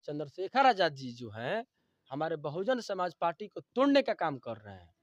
चंद्रशेखर आजाद जी जो हैं हमारे बहुजन समाज पार्टी को तोड़ने का काम कर रहे हैं।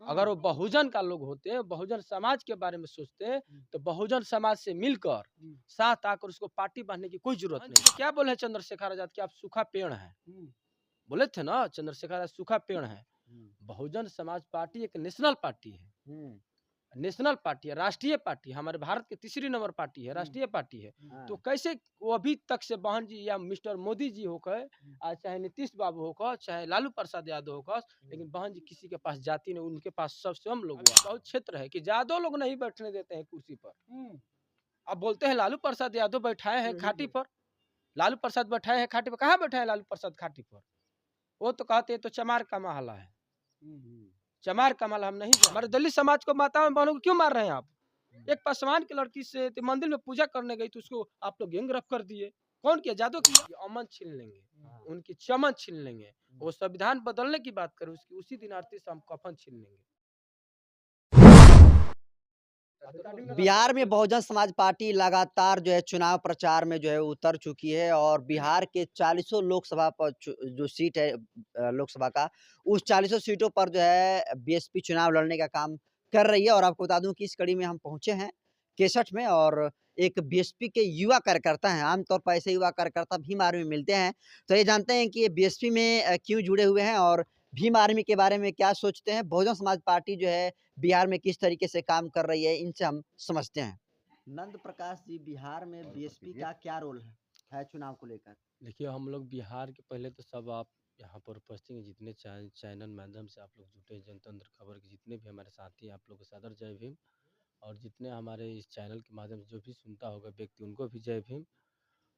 अगर वो बहुजन का लोग होते, बहुजन समाज के बारे में सोचते, तो बहुजन समाज से मिलकर साथ आकर उसको पार्टी बांधने की कोई जरूरत नहीं। क्या बोले चंद्रशेखर आजाद कि आप सूखा पेड़ हैं, बोले थे ना चंद्रशेखर आजाद सूखा पेड़ है। बहुजन समाज पार्टी एक नेशनल पार्टी है, नेशनल पार्टी है, राष्ट्रीय पार्टी है, हमारे भारत की तीसरी नंबर पार्टी है, राष्ट्रीय पार्टी है। तो कैसे वो अभी तक से बहन जी या मिस्टर मोदी जी होकर, चाहे नीतीश बाबू होकर, चाहे लालू प्रसाद यादव होकर, लेकिन बहन जी किसी के पास जाती नहीं, उनके पास सब स्वयं लोग बहुत क्षेत्र है कि यादव लोग नहीं बैठने देते हैं कुर्सी पर। अब बोलते हैं लालू प्रसाद यादव बैठाए हैं खाटी पर, लालू प्रसाद बैठाए हैं खाटी पर, कहाँ बैठा है लालू प्रसाद खाटी पर? वो तो कहते हैं तो चमार का महला है, चमार का महल हम नहीं। हमारे दलित समाज को माताओं बहनों को क्यों मार रहे हैं आप? एक पासवान की लड़की से मंदिर में पूजा करने गई तो उसको आप लोग गैंगरेप कर दिए। कौन किया? जादू किया। अमन छीन लेंगे, उनकी चमन छीन लेंगे। वो संविधान बदलने की बात करें उसकी उसी दिन आरती से हम कफन छीन लेंगे। बिहार में बहुजन समाज पार्टी लगातार जो है चुनाव प्रचार में जो है उतर चुकी है और बिहार के 40 लोकसभा पर जो सीट है लोकसभा का, उस 40 सीटों पर जो है बीएसपी चुनाव लड़ने का काम कर रही है। और आपको बता दूं कि इस कड़ी में हम पहुंचे हैं केसठ में और एक बीएसपी के युवा कार्यकर्ता हैं। आमतौर पर ऐसे युवा कार्यकर्ता भीम आर्मी में मिलते हैं, तो ये जानते हैं कि ये बीएसपी में क्यों जुड़े हुए हैं और भीम आर्मी के बारे में क्या सोचते हैं, बहुजन समाज पार्टी जो है बिहार में किस तरीके से काम कर रही है, इनसे हम समझते हैं। नंद प्रकाश जी, बिहार में बीएसपी का क्या रोल है चुनाव को लेकर? देखिए हम लोग बिहार के पहले तो सब आप यहाँ पर उपस्थित हैं, जितने चैनल माध्यम से आप लोग जुटे, जनतंत्र खबर के जितने भी हमारे साथी हैं, आप लोग को सादर जय भीम। और जितने हमारे इस चैनल के माध्यम से जो भी सुनता होगा व्यक्ति उनको भी जय भीम।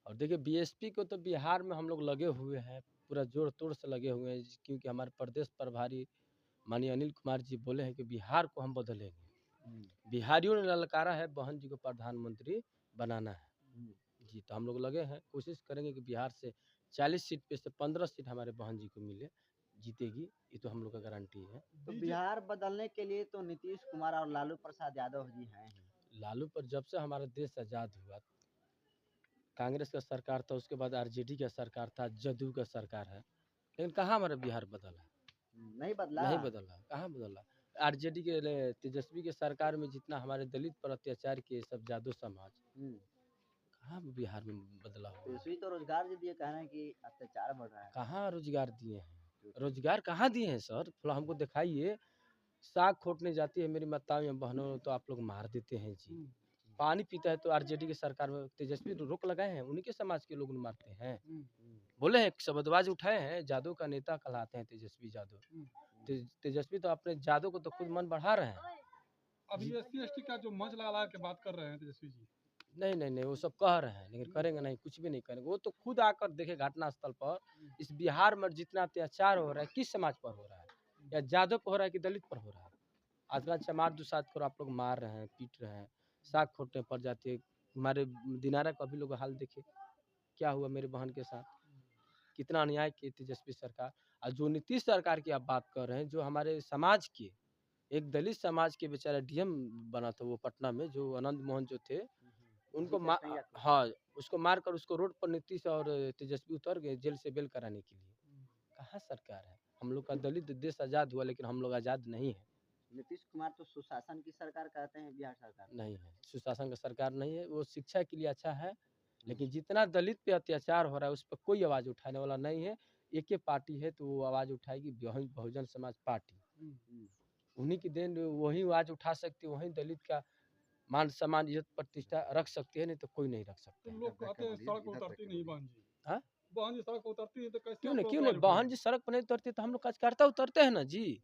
और देखिए बीएसपी को तो बिहार में हम लोग लगे हुए हैं, पूरा जोड़ तोड़ से लगे हुए हैं, क्योंकि हमारे प्रदेश प्रभारी माननीय अनिल कुमार जी बोले हैं कि बिहार को हम बदलेंगे। बिहारियों ने ललकारा है बहन जी को प्रधानमंत्री बनाना है जी, तो हम लोग लगे हैं, कोशिश करेंगे कि बिहार से 40 सीट पे से 15 सीट हमारे बहन जी को मिले, जीतेगी, ये तो हम लोग का गारंटी है। तो बिहार बदलने के लिए तो नीतीश कुमार और लालू प्रसाद यादव जी हैं। लालू पर जब से हमारा देश आज़ाद हुआ, कांग्रेस का सरकार था, उसके बाद आरजेडी का सरकार था, जदयू का सरकार है, लेकिन कहाँ हमारा बिहार बदला? नहीं बदला, नहीं बदला, कहाँ बदला? आरजेडी के तेजस्वी के सरकार में जितना हमारे दलित पर अत्याचार किए सब जादू समाज, कहाँ बिहार में बदला हुआ? तेजस्वी तो रोजगार जी दिए, कह रहे हैं कि अत्याचार बढ़ रहा है। कहाँ रोजगार दिए हैं? रोजगार कहाँ दिए हैं सर? थोड़ा हमको दिखाइए। साग खोटने जाती है मेरी माताओं या बहनों तो आप लोग मार देते हैं जी। पानी पीता है तो आरजेडी की सरकार में तेजस्वी तो रोक लगाए हैं, उन्हीं के समाज के लोग मारते हैं। बोले हैं शब्दबाज उठाए हैं, जादव का नेता कहलाते हैं तेजस्वी यादव। तेजस्वी तो अपने जादव को तो खुद मन बढ़ा रहे हैं। अभी SC/ST का जो मंच लगा के बात कर रहे हैं तेजस्वी जी। नहीं नहीं नहीं, वो सब कह रहे हैं लेकिन करेंगे नहीं, कुछ भी नहीं करेंगे। वो तो खुद आकर देखे घटना स्थल पर इस बिहार में जितना अत्याचार हो रहा है किस समाज पर हो रहा है, या जादव पर हो रहा है कि दलित पर हो रहा है। आजकल चमार दुसाद को आप लोग मार रहे हैं, पीट रहे हैं, साग खोटने पड़ जाती है। हमारे दिनारा का भी लोग हाल देखे क्या हुआ मेरे बहन के साथ, कितना अन्याय किए तेजस्वी सरकार। और जो नीतीश सरकार की आप बात कर रहे हैं, जो हमारे समाज के एक दलित समाज के बेचारा डीएम बना था वो पटना में, जो आनंद मोहन जो थे, उनको हाँ, उसको मारकर उसको रोड पर नीतीश और तेजस्वी उतर गए जेल से बेल कराने के लिए। कहाँ सरकार है? हम लोग का दलित देश आज़ाद हुआ लेकिन हम लोग आज़ाद नहीं है। नीतीश कुमार तो सुशासन की सरकार कहते हैं, बिहार सरकार नहीं है, सुशासन का सरकार नहीं है। वो शिक्षा के लिए अच्छा है, लेकिन जितना दलित पे अत्याचार हो रहा है उस पर कोई आवाज़ उठाने वाला नहीं है। एक ही पार्टी है तो वो आवाज़ उठाएगी, बहुजन समाज पार्टी। उन्हीं की देन वही आवाज़ उठा सकती है, वही दलित का मान सम्मान इज्जत प्रतिष्ठा रख सकती है, नहीं तो कोई नहीं रख सकते। तुम लोग कहते हैं सड़क उतरती नहीं बहन जी। हाँ? बहन जी सड़क उतरती है तो कैसे? क्यों नहीं बहन जी सड़क पर नहीं उतरती तो हम लोग कार्यकर्ता उतरते हैं ना जी।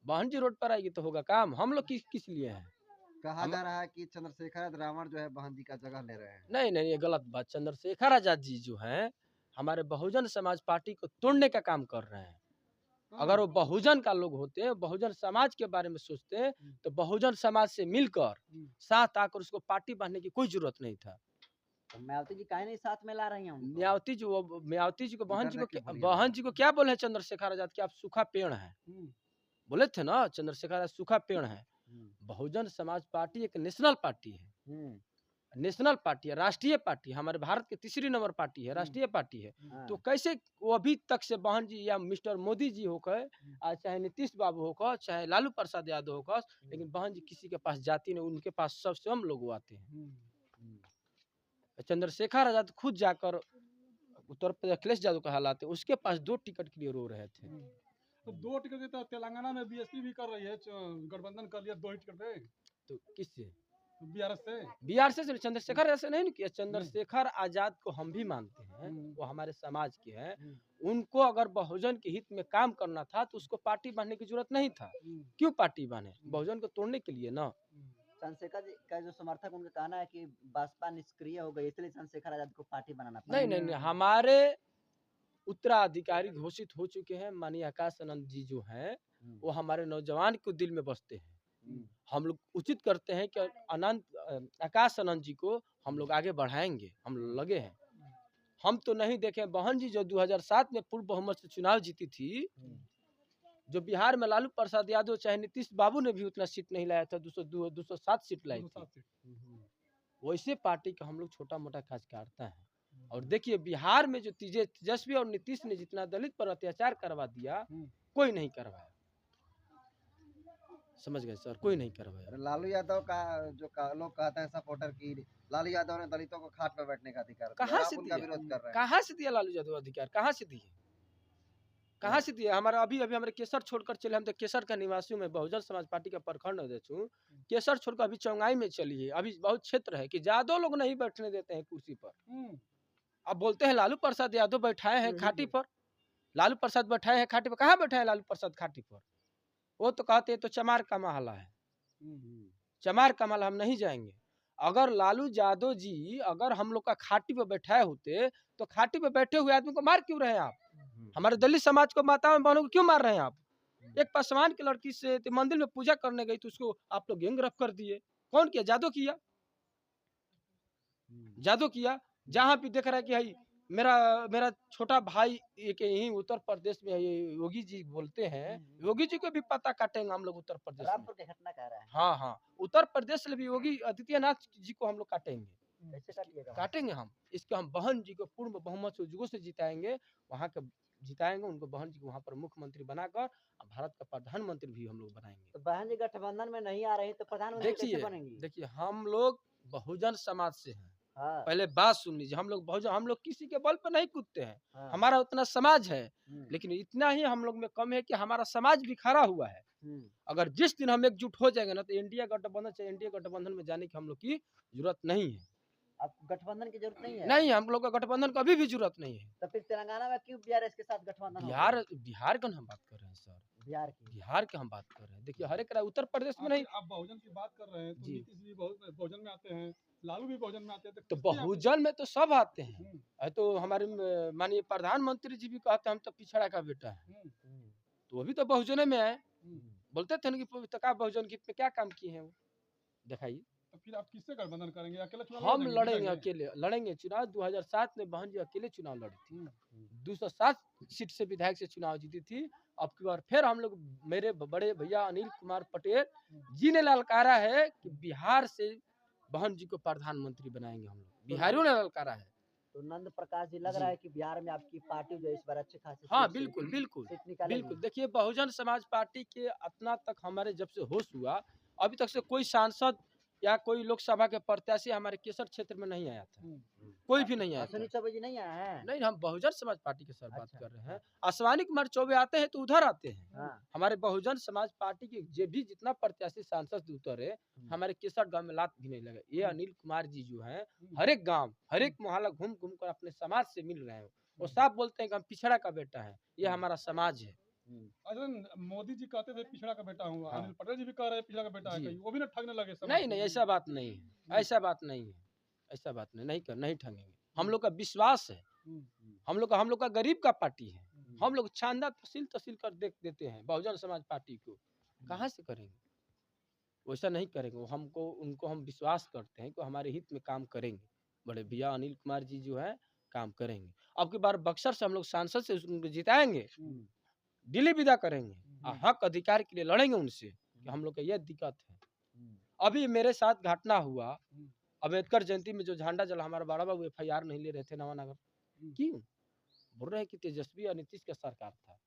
बहन जी रोड पर आएगी तो होगा काम। हम लोग किस लिए हैं? कहा जा रहा है कि चंद्रशेखर रावण जो है बहन जी का जगह ले रहे हैं। नहीं नहीं, ये गलत बात। चंद्रशेखर आजाद जी जो हैं हमारे बहुजन समाज पार्टी को तोड़ने का काम कर रहे हैं। अगर वो बहुजन का लोग होते, बहुजन समाज के बारे में सोचते, तो बहुजन समाज से मिलकर साथ आकर उसको पार्टी बांधने की कोई जरूरत नहीं था। तो मायावती जी काहे नहीं साथ में ला रही हैं उनको? मायावती जी को बहन जी को क्या बोले चंद्रशेखर आजाद कि आप सूखा पेड़ हैं, बोले थे ना चंद्रशेखर आजाद सूखा पेड़ है। बहुजन समाज पार्टी एक नेशनल पार्टी है, नेशनल पार्टी है, राष्ट्रीय पार्टी है, हमारे भारत की तीसरी नंबर पार्टी है, राष्ट्रीय पार्टी है। हाँ। तो कैसे वो अभी तक से बहन जी या मिस्टर मोदी जी होकर, चाहे नीतीश बाबू होकर, चाहे लालू प्रसाद यादव होकर, लेकिन बहन जी किसी के पास जाती नहीं, उनके पास सब स्वयं लोग आते हैं। चंद्रशेखर आजाद खुद जाकर उत्तर प्रदेश अखिलेश यादव का हालात है, उसके पास 2 टिकट के लिए रो रहे थे। तो 2 टिकट की तो तेलंगाना में बीएसपी भी कर रही है, गठबंधन कर लिया 2 ही टिकट पे, तो किससे? बीआरएस से। बिहार से चंद्रशेखर ऐसे नहीं किया। चंद्रशेखर आजाद को हम भी मानते हैं, वो हमारे समाज के हैं। उनको अगर बहुजन के हित में काम करना था तो उसको पार्टी बांधने की जरूरत नहीं था। क्यों पार्टी बांधे? बहुजन को तोड़ने के लिए ना। चंद्रशेखर जी का जो समर्थक उनका कहना है कि बसपा निष्क्रिय हो गई, इसलिए चंद्रशेखर आजाद को पार्टी बनाना पड़ा। नहीं नहीं नहीं, हमारे उत्तराधिकारी घोषित हो चुके हैं। माननीय आकाश आनंद जी जो हैं, वो हमारे नौजवान को दिल में बसते हैं। हम लोग उचित करते हैं कि आकाश आनंद जी को हम लोग आगे बढ़ाएंगे, हम लगे हैं। हम तो नहीं देखे बहन जी जो 2007 में पूर्ण बहुमत से चुनाव जीती थी, जो बिहार में लालू प्रसाद यादव चाहे नीतीश बाबू ने भी उतना सीट नहीं लाया था, 207 सीट लाई थी। वैसे पार्टी का हम लोग छोटा मोटा कार्यकर्ता है। और देखिए बिहार में जो तेजस्वी और नीतीश ने जितना दलित पर अत्याचार करवा दिया, कोई नहीं करवाया। समझ गए सर, कोई नहीं करवाया। लालू यादव का जो लोग कहते हैं सपोर्टर की, लालू यादव ने दलितों को खाट पर बैठने का अधिकार दिया, कहाँ आप से उनका दिया? विरोध कर रहे हैं। कहाँ से दिया लालू यादव अधिकार? कहाँ से दिए? कहाँ से दिया? हमारा अभी हमारे केसर छोड़कर चले, हम तो केसर का निवासी हूँ, मैं बहुजन समाज पार्टी का प्रखंड अध्यक्ष हूँ। केसर छोड़कर अभी चौंगाई में चलिए, अभी बहुत क्षेत्र है कि ज्यादा लोग नहीं बैठने देते हैं कुर्सी पर। अब बोलते हैं लालू प्रसाद यादव बैठाए हैं खाटी पर, लालू प्रसाद बैठाए हैं खाटी पर। कहाँ बैठाए हैं लालू प्रसाद खाटी पर? वो तो कहते हैं तो चमार का महला है, चमार का महल हम नहीं जाएंगे। अगर लालू यादव जी अगर हम लोग का खाटी पे बैठाए होते तो खाटी पे बैठे हुए आदमी को मार क्यों रहे हैं आप? हमारे दलित समाज को, माताओं बहनों को क्यों मार रहे हैं आप? एक पासवान की लड़की से मंदिर में पूजा करने गई तो उसको आप लोग गैंग रफ कर दिए। कौन किया? जादव किया, जादव किया। जहाँ भी देख रहा है कि भाई मेरा छोटा भाई एक यही उत्तर प्रदेश में योगी जी बोलते हैं, योगी जी को भी पता काटेंगे हम लोग उत्तर प्रदेश में। रामपुर की घटना कह रहा है। हाँ हाँ, उत्तर प्रदेश में भी योगी आदित्यनाथ जी को हम लोग काटेंगे, कैसे काटिएगा? काटेंगे हम। इसके हम बहन जी को पूर्ण बहुमत से जुगों से जिताएंगे, वहाँ के जिताएंगे उनको, बहन जी को वहाँ पर मुख्यमंत्री बनाकर भारत का प्रधानमंत्री भी हम लोग बनाएंगे। तो बहन जी गठबंधन में नहीं आ रही तो प्रधानमंत्री कैसे बनेंगी? देखिए हम लोग बहुजन समाज से हैं। हाँ। पहले बात सुन लीजिए, हम लोग बहुजन, हम लोग किसी के बल पर नहीं कूदते हैं। हाँ। हमारा उतना समाज है, लेकिन इतना ही हम लोग में कम है कि हमारा समाज भी खड़ा हुआ है। अगर जिस दिन हम एकजुट हो जाएंगे ना तो एनडीए गठबंधन से एनडीए गठबंधन में जाने की हम लोग की जरूरत नहीं है। अब गठबंधन की जरूरत नहीं है? नहीं, हम लोग का गठबंधन का अभी भी जरूरत नहीं है। तो फिर तेलंगाना में क्यों बीआरएस के साथ गठबंधन हो बिहार गया? बिहार का हम बात कर रहे हैं सर, बिहार की हम बात कर रहे हैं। देखिए हर एक उत्तर प्रदेश में नहीं। आप बहुजन की बात कर रहे हैं तो जी। नीतीश भी बहुजन में आते हैं, लालू भी बहुजन में आते हैं, तो किसके आते हैं? बहुजन में तो सब आते हैं। तो हमारे माननीय प्रधानमंत्री जी भी कहते हैं हम तो पिछड़ा का बेटा है, तो वो भी तो बहुजन में आए। बोलते थे ना कि पवित्रता बहुजन गीत में क्या काम किए हैं वो, दिखाइए। तो फिर आप किससे गठबंधन करेंगे? अकेले चुनाव हम लड़ेंगे, लड़ेंगे, जीतेंगे? अकेले लड़ेंगे चुनाव। 2007 में बहन जी अकेले चुनाव लड़ी थी, 207 सीट से विधायक से चुनाव जीती थी। अब की बार फिर हम लोग, मेरे बड़े भैया अनिल कुमार पटेल जी ने ललकारा है कि बिहार से बहन जी को प्रधानमंत्री बनाएंगे हम लोग। बिहारियों ने ललकारा है। तो नंद प्रकाश जी लग जी। रहा है कि बिहार में आपकी पार्टी जो है इस बार अच्छे खासे हाँ सीट बिल्कुल बिल्कुल सीट निकालेगी। बिल्कुल। देखिए बहुजन समाज पार्टी के अपना तक हमारे जब से होश हुआ अभी तक से कोई सांसद या कोई लोकसभा के प्रत्याशी हमारे केसर क्षेत्र में नहीं आया था, कोई भी नहीं आया था। अश्विनी चौबे जी नहीं आया है? नहीं, हम बहुजन समाज पार्टी के सर बात अच्छा। कर रहे हैं। अश्वानी कुमार चौबे आते हैं तो उधर आते हैं। हाँ। हमारे बहुजन समाज पार्टी के जो भी जितना प्रत्याशी सांसद उतरे हमारे केसर गांव में लात भी नहीं लगे। ये अनिल कुमार जी जो है हर एक गांव हर एक मोहल्ला घूम घूम कर अपने समाज से मिल रहे हैं। वो साफ बोलते हैं कि हम पिछड़ा का बेटा है, ये हमारा समाज है। अच्छा, मोदी जी कहते थे पिछड़ा का बेटा हूँ, हाँ। अनिल पटेल जी भी कह रहे हैं पिछड़ा का बेटा है, जी। कहीं वो भी ना ठगने लगे समाज नहीं को? नहीं, ऐसा बात नहीं है, ऐसा बात नहीं है, ऐसा बात नहीं, नहीं ठगेंगे। हम लोग का विश्वास है, हम लोग का गरीब का पार्टी है। हम लोग शानदार तहसील कर देते हैं बहुजन समाज पार्टी को। कहाँ से करेंगे? वैसा नहीं करेंगे। वो हमको उनको हम विश्वास करते हैं कि हमारे हित में काम करेंगे। बड़े भैया अनिल कुमार जी जो है काम करेंगे। अब की बार बक्सर से हम लोग सांसद से उनको जिताएंगे, दिल्ली विदा करेंगे, हक अधिकार के लिए लड़ेंगे उनसे कि हम लोग का यह दिक्कत है। अभी मेरे साथ घटना हुआ, अम्बेडकर जयंती में जो झंडा जला हमारा बड़ा बाबू FIR नहीं ले रहे थे नवानगर, क्यों? बोल रहे हैं कि तेजस्वी और नीतीश का सरकार था।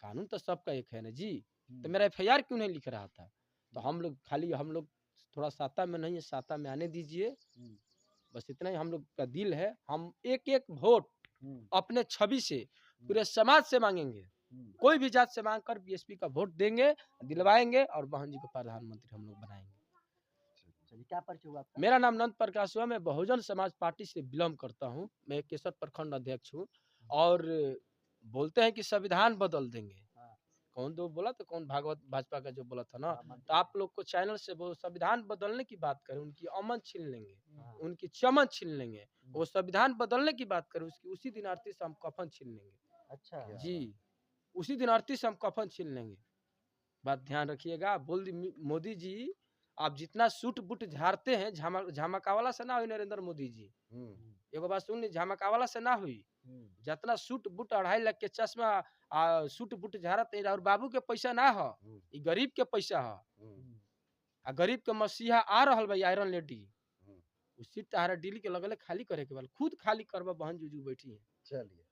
कानून तो सबका एक है ना जी, तो मेरा FIR क्यों नहीं लिख रहा था? तो हम लोग थोड़ा साता में नहीं है, साता में आने दीजिए, बस इतना ही हम लोग का दिल है। हम एक एक वोट अपने छवि से पूरे समाज से मांगेंगे, कोई भी जात से मांग कर बीएसपी का वोट देंगे, दिलवाएंगे और बहन जी को प्रधानमंत्री हम लोग बनाएंगे। चलिए, क्या परिचय हुआ आपका? मेरा नाम नंद प्रकाश हुआ, मैं बहुजन समाज पार्टी से बिलोंग करता हूँ, मैं केसर प्रखंड अध्यक्ष हूँ। और बोलते हैं कि संविधान बदल देंगे, कौन दो बोला तो कौन भागवत भाजपा का जो बोला था ना, तो आप लोग को चैनल से वो संविधान बदलने की बात करें, उनकी अमन छीन लेंगे, उनकी चमन छीन लेंगे। वो संविधान बदलने की बात करें, उसकी उसी दिन आरती से हम कफन छीन लेंगे। अच्छा जी, उसी दिन आरती से हम कफन छीन लेंगे। बात ध्यान रखिएगा। बोल दी मोदी जी, आप जितना सूट बूट झाड़ते हैं, झमकावाला से ना हुई नरेंद्र मोदी जी। एगो बात सुन ली, झमकावाला से ना हुई। जितना सूट बूट 2.5 लाख के चश्मा सूट बूट झाड़त है, और बाबू के पैसा ना हो, ई गरीब के पैसा हो। आ गरीब के मसीहा आ रहल भाई आयरन लेडी, उसी तारा दिल्ली के लगले खाली करे के बाद खुद खाली करबा, बहन जुजू बैठी है। चलिए,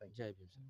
जय भीम।